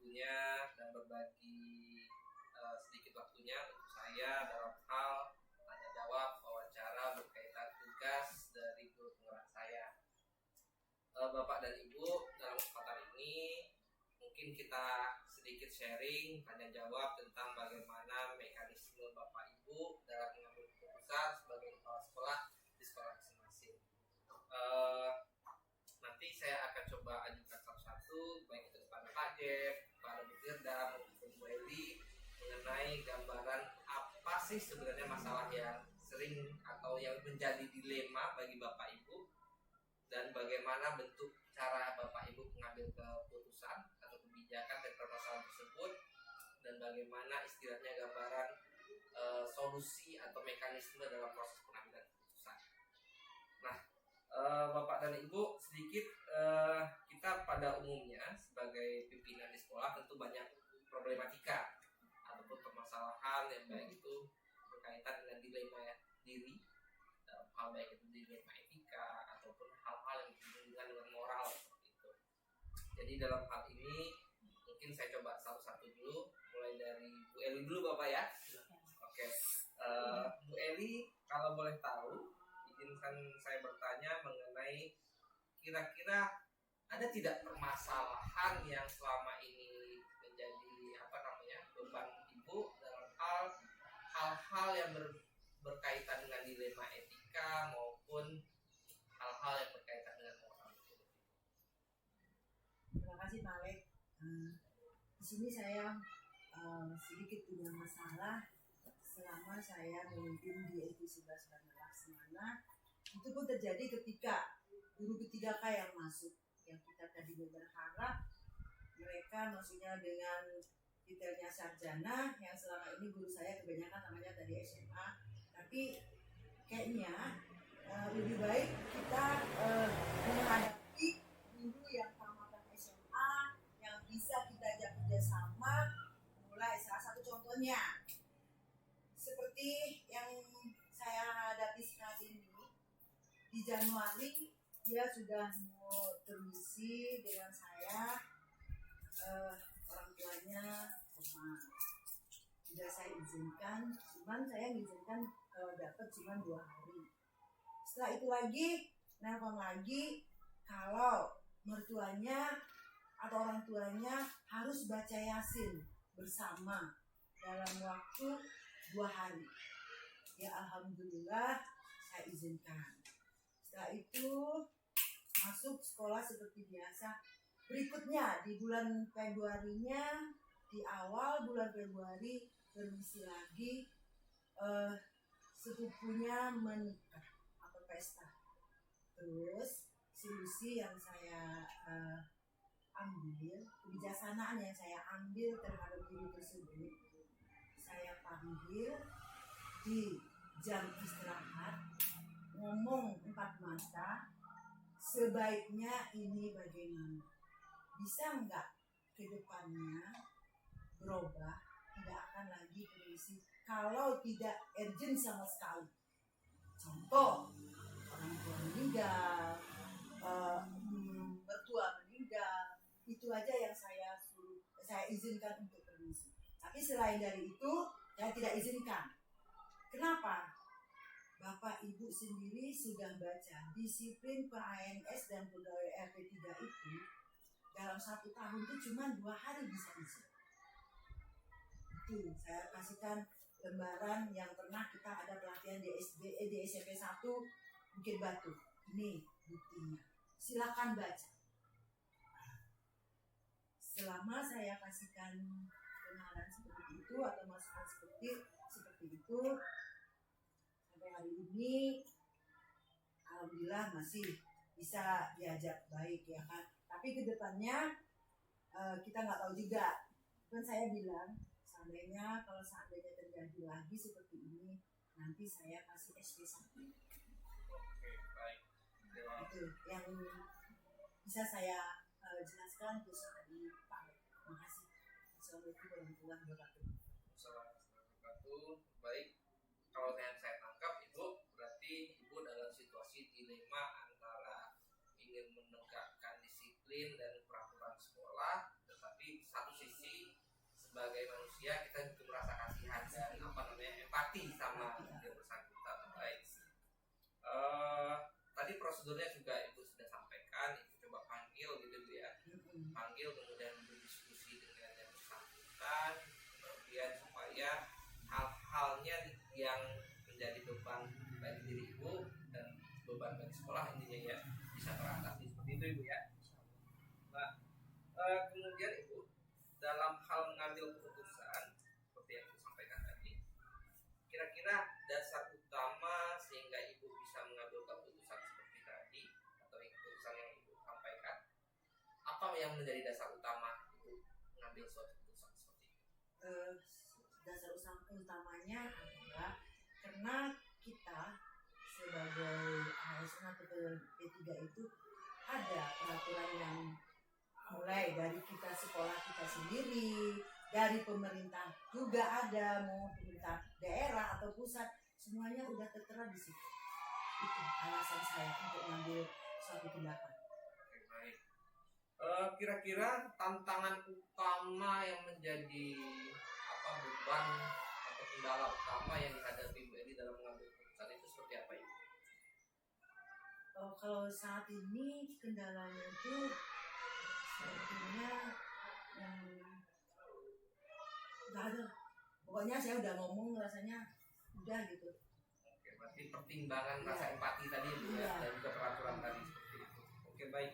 waktunya dan berbagi sedikit waktunya untuk saya dalam hal tanya jawab wawancara berkaitan tugas dari guru penggerak saya. Bapak dan Ibu, dalam kesempatan ini mungkin kita sedikit sharing tanya jawab tentang bagaimana mekanisme Bapak Ibu dalam mengambil keputusan sebagai kepala sekolah di sekolah masing-masing. Nanti saya akan coba ajukan satu-satu, baik itu kepada Pak Jeff, kepada Bu Firda, maupun Bu Eli, mengenai gambaran apa sih sebenarnya masalah yang sering atau yang menjadi dilema bagi Bapak Ibu, dan bagaimana bentuk cara Bapak Ibu mengambil keputusan atau kebijakan dari permasalahan tersebut, dan bagaimana istilahnya gambaran solusi atau mekanisme dalam proses pengambilan keputusan. Nah, Bapak dan Ibu, sedikit kita pada umumnya sebagai pimpinan di sekolah tentu banyak problematika ataupun permasalahan yang baik itu berkaitan dengan dilema diri, hal baik itu dilema etika ataupun hal-hal yang berhubungan dengan moral seperti itu. Jadi dalam hal ini mungkin saya coba satu-satu dulu, mulai dari Bu Eli dulu Bapak ya. Oke, Bu Eli, kalau boleh tahu, izinkan saya bertanya mengenai kira-kira ada tidak permasalahan yang selama ini menjadi beban Ibu dalam hal-hal yang berkaitan dengan dilema etika maupun hal-hal yang berkaitan dengan moral. Terima kasih Pak Alek. Di sini saya sedikit punya masalah selama saya memimpin di SD 11 Bandar Laksmana. Itu pun terjadi ketika guru ketiga K yang masuk, yang kita tadinya berharap mereka maksudnya dengan titelnya sarjana, yang selama ini guru saya kebanyakan namanya tadi SMA, tapi kayaknya lebih baik kita menghadapi guru yang tamatan SMA yang bisa kita ajak kerjasama. Mulai salah satu contohnya seperti yang saya hadapi saat ini, di Januari dia sudah mau termisi dengan saya, orang tuanya sudah saya izinkan, cuman saya mengizinkan kalau dapat cuma 2 hari. Setelah itu lagi nelfon lagi kalau mertuanya atau orang tuanya harus baca Yasin bersama dalam waktu 2 hari. Ya alhamdulillah saya izinkan. Setelah itu masuk sekolah seperti biasa. Berikutnya di bulan Februarinya, di awal bulan Februari permisi lagi, sepupunya menikah atau pesta. Terus solusi yang saya ambil, kebijaksanaan yang saya ambil terhadap diri tersebut, saya panggil di jam istirahat, ngomong 4 mata, sebaiknya ini bagaimana? Bisa enggak ke depannya berubah, tidak akan lagi permisi kalau tidak urgent sama sekali. Contoh, orang tua meninggal, mertua meninggal, itu aja yang saya izinkan untuk permisi. Tapi selain dari itu, saya tidak izinkan. Kenapa? Bapak Ibu sendiri sudah baca disiplin PANS dan pegawai RP3 itu dalam 1 tahun itu cuma 2 hari bisa izin. Itu saya kasihkan lembaran yang pernah kita ada pelatihan di SMP 1 Bukit Batu. Ini buktinya. Silakan baca. Selama saya kasihkan kenalan seperti itu atau masukan seperti itu, sampai hari ini alhamdulillah masih bisa diajak baik ya kan. Tapi kedepannya kita nggak tahu juga. Kan saya bilang seandainya terjadi lagi seperti ini, nanti saya kasih SP1. Oke, baik. Itu yang bisa saya jelaskan untuk saat ini Pak. Terima kasih. Assalamualaikum warahmatullahi wabarakatuh. Baik, kalau yang saya tangkap Ibu, berarti Ibu dalam situasi dilema antara ingin menegakkan disiplin dan peraturan sekolah, tetapi satu sisi sebagai manusia kita butuh merasa kasihan dan empati sama yang bersangkutan. Baik. Tadi prosedurnya juga Ibu sudah sampaikan, Ibu coba panggil gitu Bu ya. Panggil kemudian berdiskusi dengan yang bersangkutan, kemudian supaya hal-halnya yang menjadi beban bagi diri Ibu dan beban bagi sekolah intinya ya bisa teratasi seperti itu Ibu ya. Nah, kemudian Ibu dalam hal mengambil keputusan seperti yang Ibu sampaikan tadi, kira-kira dasar utama sehingga Ibu bisa mengambil keputusan seperti tadi atau keputusan yang Ibu sampaikan, apa yang menjadi dasar utama Ibu mengambil suatu keputusan seperti itu? Dasar utamanya adalah karena kita sebagai ASN atau P3 itu ada peraturan yang mulai dari kita sekolah kita sendiri, dari pemerintah juga ada, mau pemerintah daerah atau pusat, semuanya udah tertera di situ. Itu alasan saya untuk mengambil suatu tindakan. Oke, baik. Kira-kira tantangan utama yang menjadi beban atau kendala utama yang dihadapi Bu Eli dalam mengambil keputusan itu seperti apa Ibu? Kalau saat ini kendalanya itu sepertinya nggak ada. Pokoknya saya udah ngomong rasanya udah gitu. Oke, berarti pertimbangan rasa empati tadi Bu ya, dan juga peraturan tadi seperti itu. Oke, baik.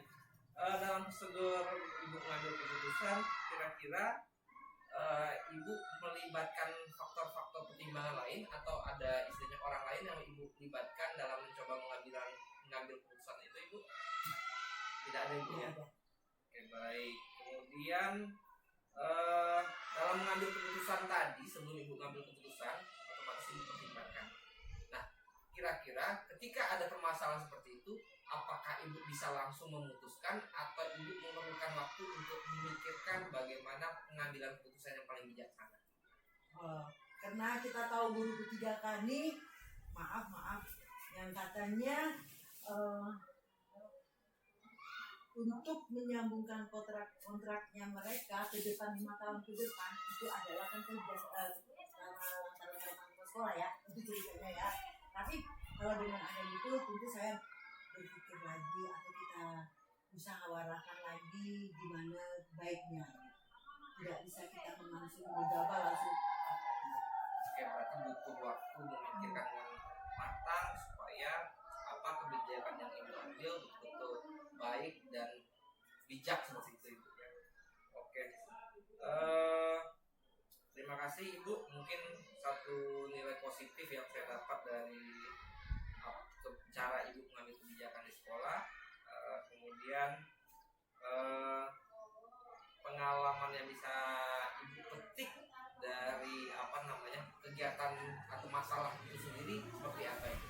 Dalam prosedur Ibu mengambil keputusan, kira-kira Ibu melibatkan faktor-faktor pertimbangan lain atau ada istilahnya orang lain yang Ibu libatkan dalam mencoba mengambil keputusan itu Ibu? Tidak ada Ibu ya? Oke, baik. Kemudian dalam mengambil keputusan tadi, sebelum Ibu mengambil keputusan, otomatis Ibu pertimbangkan. Nah, kira-kira ketika ada permasalahan seperti itu, apakah Ibu bisa langsung memutuskan atau Ibu memerlukan waktu untuk memikirkan bagaimana pengambilan keputusan yang paling bijaksana? Karena kita tahu guru ketiga kami, maaf, yang katanya untuk menyambungkan kontraknya mereka ke depan 5 tahun ke depan itu adalah kan sekolah ya, itu ceritanya ya. Tapi kalau dengan ada itu tentu saya berpikir lagi atau kita musyawarahkan lagi gimana baiknya. Tidak bisa kita langsung gegabah langsung. Oke, berarti butuh waktu memikirkan yang matang supaya kebijakan yang Ibu ambil betul-betul baik dan bijak seperti itu Ibu ya. Oke. Terima kasih Ibu. Mungkin satu nilai positif yang saya dapat dari cara Ibu mengambil kebijakan di sekolah, kemudian pengalaman yang bisa Ibu petik dari kegiatan atau masalah itu sendiri seperti apa itu?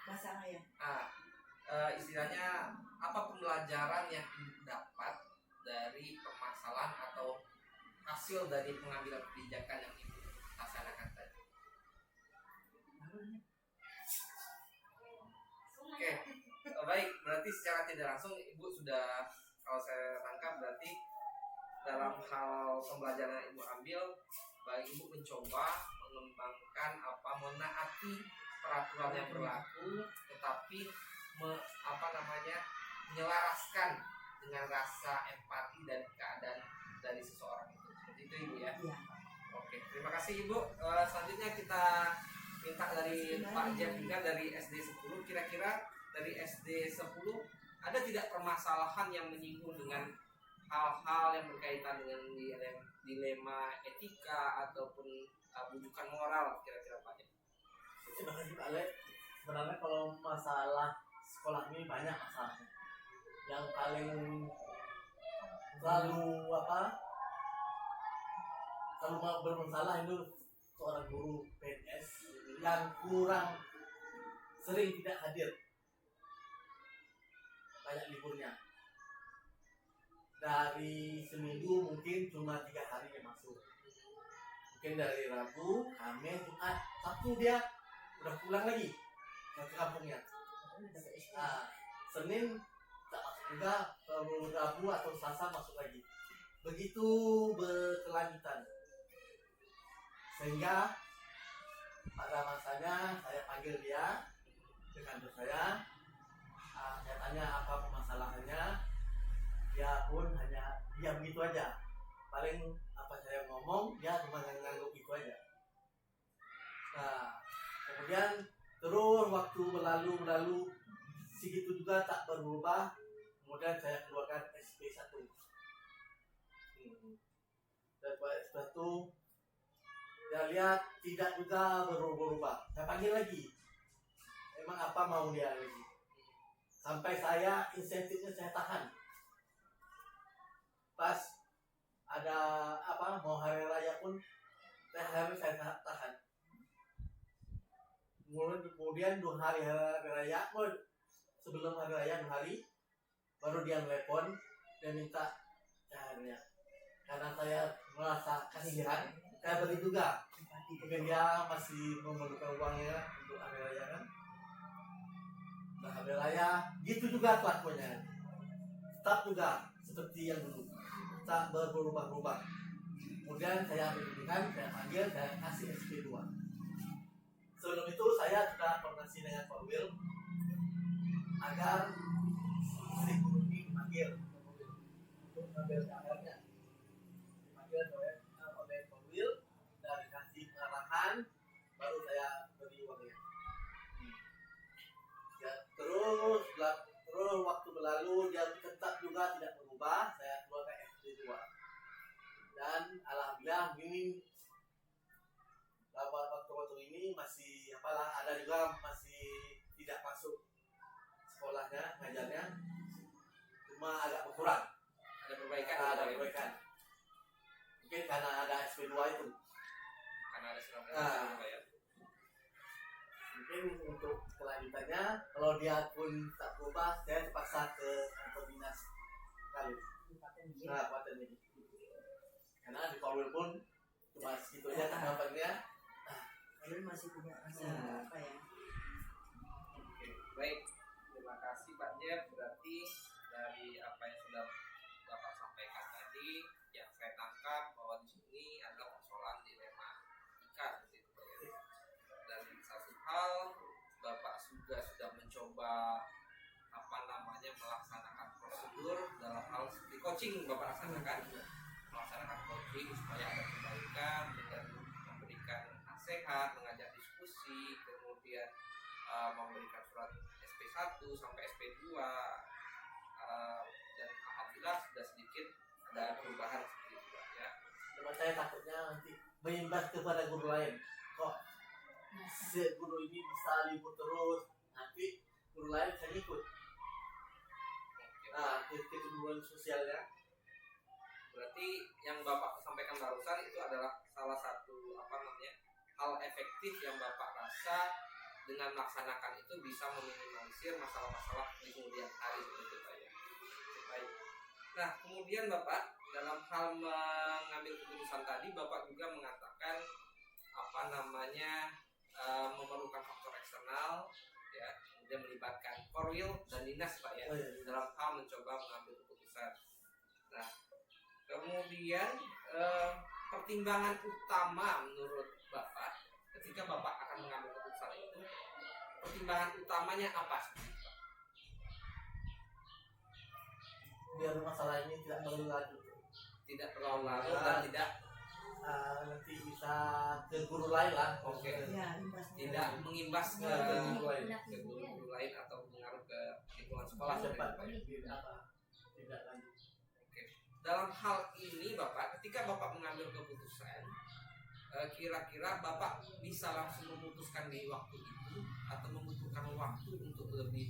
Masalah ya. Istilahnya apa pembelajaran yang Ibu dapat dari permasalahan atau hasil dari pengambilan kebijakan yang Ibu laksanakan tadi? Oke, baik. Berarti secara tidak langsung Ibu sudah, kalau saya tangkap berarti dalam hal pembelajaran yang Ibu ambil, baik Ibu mencoba mengembangkan menaati peraturan yang berlaku, tetapi menyelaraskan dengan rasa empati dan keadaan dari seseorang itu. Seperti itu Ibu ya. Iya. Oke, terima kasih Ibu. Selanjutnya kita minta dari Pak Jeff juga dari SD 10. Kira-kira dari SD 10 ada tidak permasalahan yang menyinggung dengan hal-hal yang berkaitan dengan dilema etika ataupun bujukan moral kira-kira Pak Jeff? Terima kasih Pak Ale. Sebenarnya kalau masalah sekolah ini banyak masalahnya. Yang paling kalau bermasalah itu seorang guru PNS yang kurang sering tidak hadir, banyak liburnya. Dari seminggu mungkin cuma 3 hari yang masuk. Mungkin dari Rabu, Kamis, Jumat, Sabtu dia udah pulang lagi ke kampungnya. Senin tak masuk juga baru Rabu atau Selasa masuk lagi. Begitu berkelanjutan. Sehingga pada masanya saya panggil dia ke kantor saya. Saya tanya apa permasalahannya. Dia pun hanya diam gitu aja. Paling apa saya ngomong dia cuma ngangguk gitu aja. Nah, kemudian terus waktu berlalu segitu juga tak berubah. Kemudian saya keluarkan SP1. Dan buat SP1 saya lihat tidak juga berubah. Saya panggil lagi. Emang apa mau dia lagi? Sampai saya insentifnya saya tahan. Pas ada apa mau hari raya pun harus saya tahan. Kemudian 2 hari raya, sebelum hari raya 2 hari baru dia telepon dan minta caharnya. Karena saya merasa kasihan, saya beri juga. Mungkin dia masih memerlukan uangnya untuk hari raya kan. Nah, hari raya gitu juga kelakuannya. Tetap juga seperti yang dulu, tak berubah-ubah. Kemudian saya ambilkan, saya panggil, saya kasih SP2. Sebelum itu saya sudah koordinasi dengan Pak Wil agar si guru ini dipanggil untuk mengambil gambarnya. Dipanggil oleh Pak Wil dan dikasih pengarahan, baru saya beri uangnya. Ya, terus waktu berlalu dia tetap juga tidak berubah. Saya keluarkan SP2 dan alhamdulillah ini waktu ini masih ada juga masih tidak masuk sekolahnya ngajarnya, cuma agak berkurang. Ada perbaikan. Ada perbaikan. Mungkin karena ada SP2 itu. Karena ada surat ya. Mungkin untuk kelanjutannya, kalau dia pun tak berubah, saya terpaksa ke kantor dinas kali. Kabupaten ini. Karena di Korwil pun cuma segitu aja tanggapannya. Kalian masih punya rasa apa ya? Oke, baik. Terima kasih Pak Jeff. Berarti dari apa yang sudah Bapak sampaikan tadi, yang saya tangkap bahwa di sini ada persoalan dilema etika seperti itu Pak ya. Dan satu hal, Bapak juga sudah mencoba melaksanakan prosedur dalam hal seperti coaching Bapak laksanakan, melaksanakan coaching supaya ada perbaikan dengan memberikan nasihat, mengajak diskusi, kemudian memberikan surat SP1 sampai SP2 dan alhamdulillah sudah sedikit ada perubahan seperti itu ya. Cuma saya takutnya nanti berimbas kepada guru lain. Kok si guru ini bisa libur terus, nanti guru lain bisa ikut. Nah, kecemburuan sosialnya. Berarti yang Bapak sampaikan barusan itu adalah salah satu hal efektif yang Bapak rasa dengan melaksanakan itu bisa meminimalisir masalah-masalah di kemudian hari seperti itu ya. Baik. Nah, kemudian Bapak dalam hal mengambil keputusan tadi Bapak juga mengatakan memerlukan faktor eksternal ya, kemudian melibatkan Korwil dan dinas Pak ya, dalam hal mencoba mengambil keputusan. Nah, kemudian pertimbangan utama menurut Bapak ketika Bapak akan mengambil keputusan itu, pertimbangan utamanya apa sih? Biar masalah ini tidak berlanjut, tidak berlarut dan tidak nanti bisa ke guru lain lah. Oke. Ya, tidak mengimbas ke guru lain atau mengaruh ke lingkungan sekolah cepat tidak lanjut. Oke. Dalam hal ini Bapak, ketika Bapak mengambil keputusan, kira-kira Bapak bisa langsung memutuskan di waktu itu atau membutuhkan waktu untuk lebih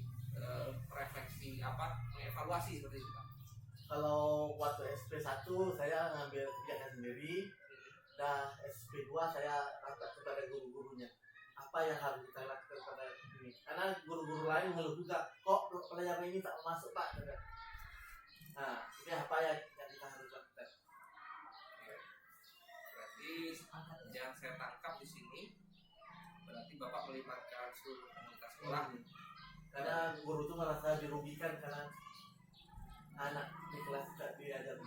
refleksi mengevaluasi seperti itu Pak? Kalau waktu SP1 saya ngambil kebijakan sendiri, dan SP2 saya rapat kepada guru-gurunya apa yang harus kita lakukan pada ini, karena guru-guru lain ngeluh juga, kok pelajaran ini tak masuk Pak. Nah, ini apa yang kita harus lakukan? Berarti yang saya tangkap di sini berarti Bapak melibatkan seluruh komunitas sekolah, Karena guru itu merasa dirugikan karena anak di kelas tidak diajar.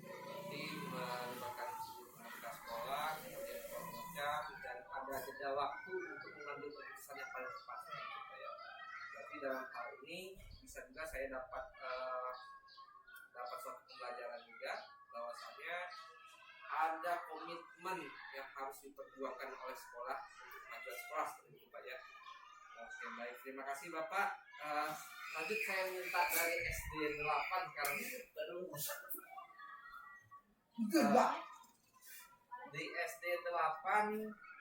Jadi melibatkan pemerintah sekolah, kemudian mengucap dan ada jeda waktu untuk mengambil keputusan yang paling tepat gitu ya. Tapi dalam hal ini bisa juga saya dapat suatu pembelajaran juga bahwasanya ada komitmen yang harus diperjuangkan oleh sekolah untuk kemajuan sekolah seperti itu Pak ya. Oke baik, terima kasih Bapak. Lanjut saya minta dari SD 8 sekarang. Di SD 8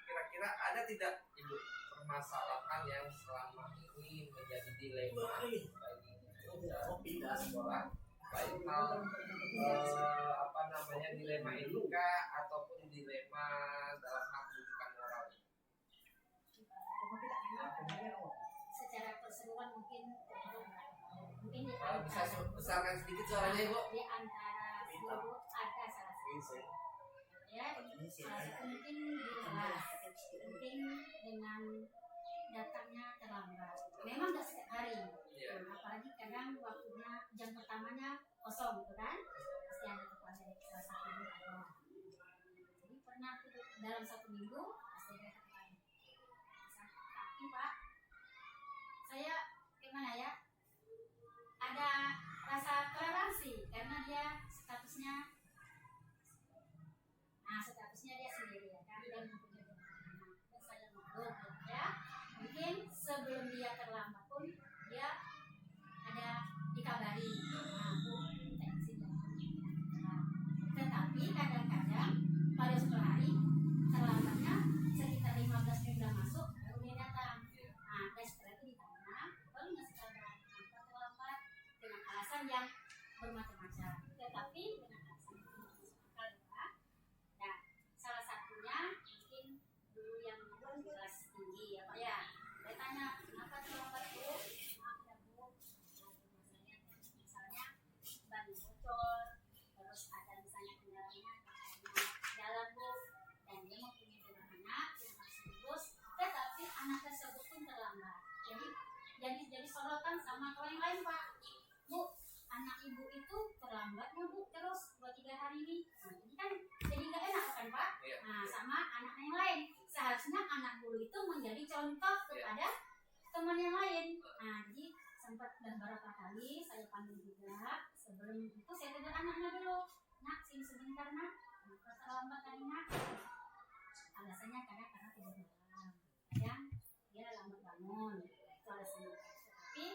kira-kira ada tidak Ibu permasalahan yang selama ini menjadi dilema bagi pindah sekolah, baik hal dilema itu kah ataupun dilema dalam hal pendidikan moral? Secara keseluruhan mungkin Bisa besarkan sedikit suaranya Ibu? di antara seluruh ada salah satu ya salah satu mungkin mungkin dengan datangnya terlambat memang nggak setiap hari apalagi kadang waktunya jam pertamanya kosong gitu kan pasti ada kepala dari salah satu ada jadi pernah dalam 1 minggu pasti ada kepala tapi Pak saya gimana ya ada rasa toleransi karena dia statusnya dia sendiri ya kan dan mempunyai anak dan saya ngobrol ya mungkin sebelum dia terlambat pun dia ada dikabari aku minta izin tetapi kadang-kadang pada suatu hari terlambatnya sekitar 15 menit masuk baru dia datang dan setelah itu ditanya baru ngasih kabar kenapa terlambat dengan alasan yang bermacam-macam tetapi dengan alasan yang masuk akal ya nah salah satunya mungkin dulu yang kelas tinggi ya Pak ya saya tanya kenapa terlambat Bu maaf ya Bu misalnya ban bocor terus ada misalnya kendalanya jalan Bu dan dia mempunyai dua anak yang harus lulus tetapi anak tersebut pun terlambat jadi sorotan sama klien lain Pak Bu anak ibu itu terlambatnya Bu terus 2-3 hari ini ini kan jadi nggak enak kan Pak sama anak yang lain seharusnya anak guru itu menjadi contoh kepada teman yang lain jadi sempat beberapa kali saya panggil juga sebelum itu saya tegur anaknya dulu nak sini sebentar nak kenapa terlambat tadi nak alasannya kadang karena tidur malam kadang dia lambat bangun itu alasannya tapi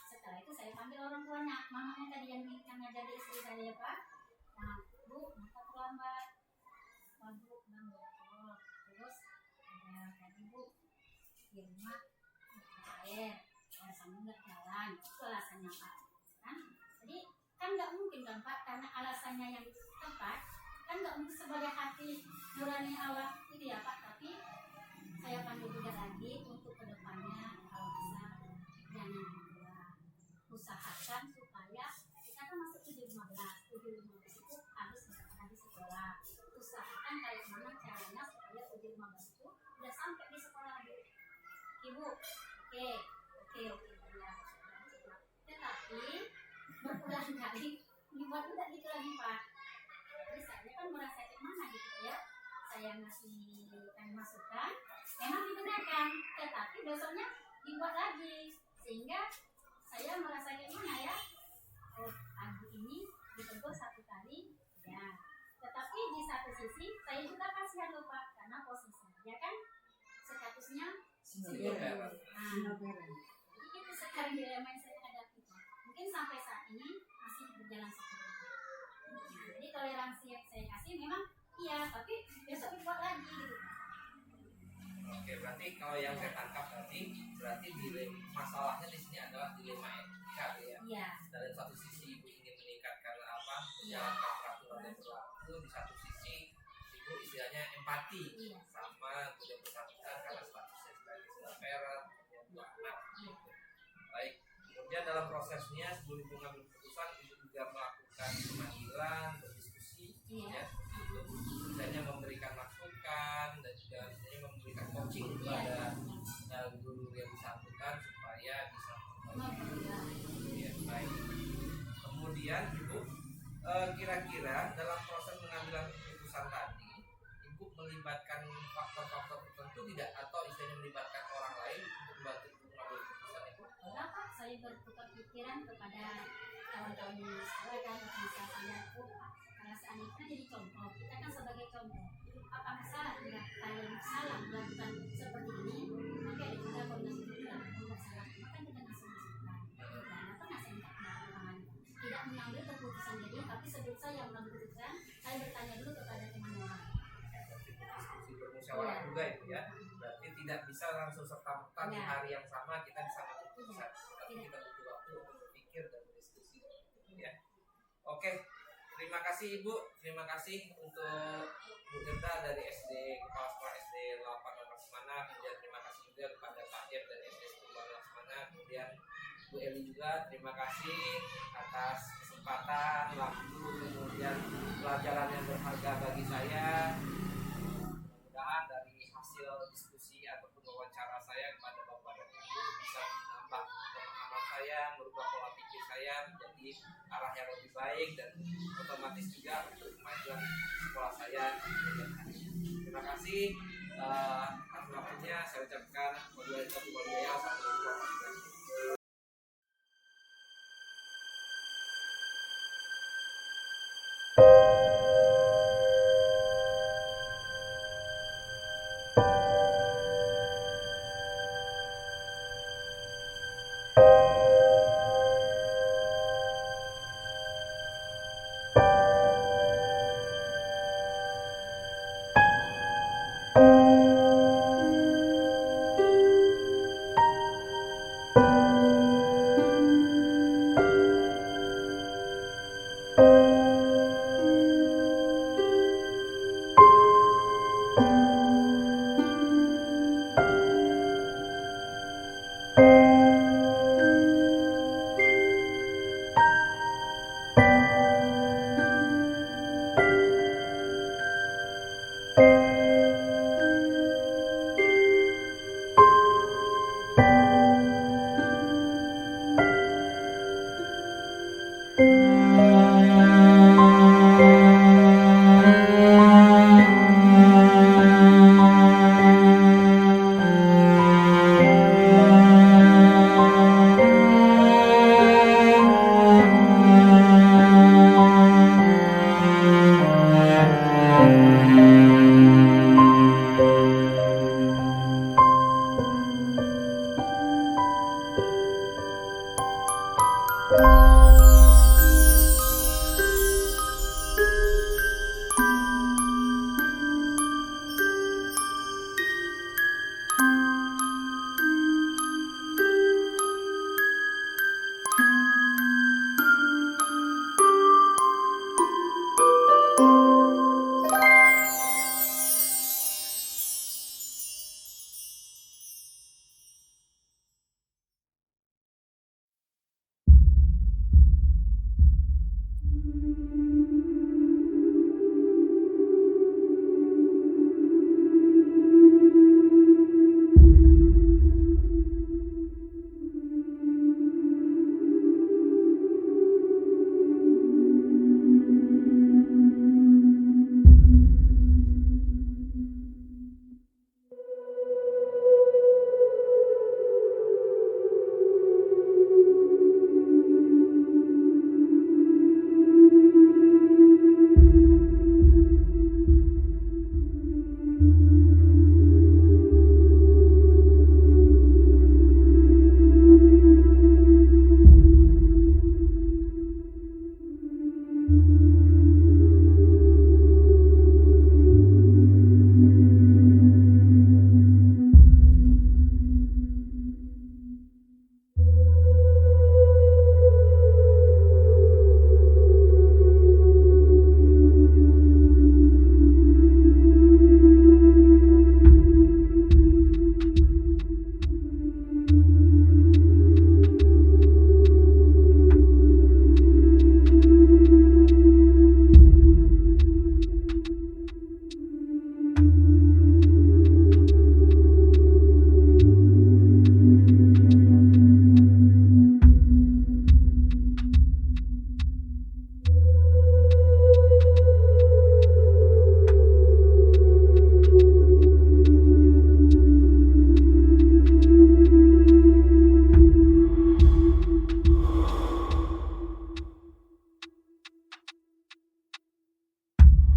setelah itu saya panggil orang tuanya mamanya tadi yang ngajar di istri saya ya Pak nah Bu kenapa terlambat Bu bang bocor terus ada tadi Bu di rumah air sama nggak jalan itu alasannya Pak kan jadi kan nggak mungkin kan Pak karena alasannya yang tepat kan nggak mungkin sebagai hati nurani Allah itu ya Pak tapi saya panggil juga lagi untuk kedepannya kalau bisa jangan usahakan supaya kita kan masuk 7.15 itu harus berada di sekolah usahakan kayak mana caranya supaya 7.15 itu udah sampai di sekolah Bu Ibu oke ya tetapi berulang kali dibuat udah gitu lagi Pak jadi saya kan merasa kayak mana gitu ya saya ngasih masukan memang dibenarkan tetapi besoknya dibuat lagi sehingga saya merasa kayak mana ya adik ini ditegur 1 kali ya tetapi di satu sisi saya juga kasihan loh Pak karena posisi dia kan statusnya Single parent. Jadi itu sekarang dilema yang saya hadapi Pak mungkin sampai saat ini masih berjalan seperti itu jadi toleransi yang saya kasih memang iya tapi besok dibuat lagi gitu Oke, berarti kalau yang saya tangkap berarti masalahnya di sini adalah dilema etika ya. Iya. Dari satu sisi ibu ingin meningkatkan menjalankan peraturan yang berlaku, di satu sisi ibu istilahnya empati sama yang bersangkutan karena statusnya sebagai single parent, kemudian 2 anak. Baik, kemudian dalam prosesnya sebelum ibu mengambil keputusan, ibu juga melakukan pemanggilan, berdiskusi, ya, misalnya memberikan masukan dan juga misalnya memberikan coaching kepada guru yang bersangkutan supaya bisa ya, baik. kemudian Ibu, kira-kira dalam proses pengambilan keputusan tadi, Ibu melibatkan faktor-faktor tertentu tidak, atau istilahnya melibatkan orang lain untuk membantu Ibu mengambil keputusan itu? Enggak Pak, saya bertukar pikiran kepada kawan-kawan di sekolah kan, bisa saya kalau seandainya jadi contoh, kita kan sebagai contoh, apakah salah tidak kalian salah melakukan seperti ini, maka kita koordinasi kita tidak salah, maka kita ngasih masukan. Karena pernah saya minta pengalaman, tidak mengambil keputusan jadi, tapi sebelum saya mengambil keputusan, saya bertanya dulu kepada teman-teman. Diskusi bermusyawarah juga itu ya. Berarti tidak bisa langsung serta-merta di hari yang sama kita bisa mengambil keputusan, tapi kita butuh waktu untuk berpikir dan berdiskusi ya. Oke, terima kasih Ibu, terima kasih untuk Bu Gerda dari SD Kepala Sekolah SD 8 Laksamana, kemudian terima kasih juga kepada Pak Jeb dari SD 10 Laksamana, kemudian Bu Eli juga terima kasih atas kesempatan, waktu, kemudian pelajaran yang berharga bagi saya. Mudah-mudahan dari hasil diskusi ataupun wawancara saya kepada Bapak dan Ibu bisa menambah pemahaman saya, merubah pola pikir saya menjadi arah yang lebih baik, dan otomatis juga untuk kemajuan sekolah saya. Terima kasih atas waktunya. Saya ucapkan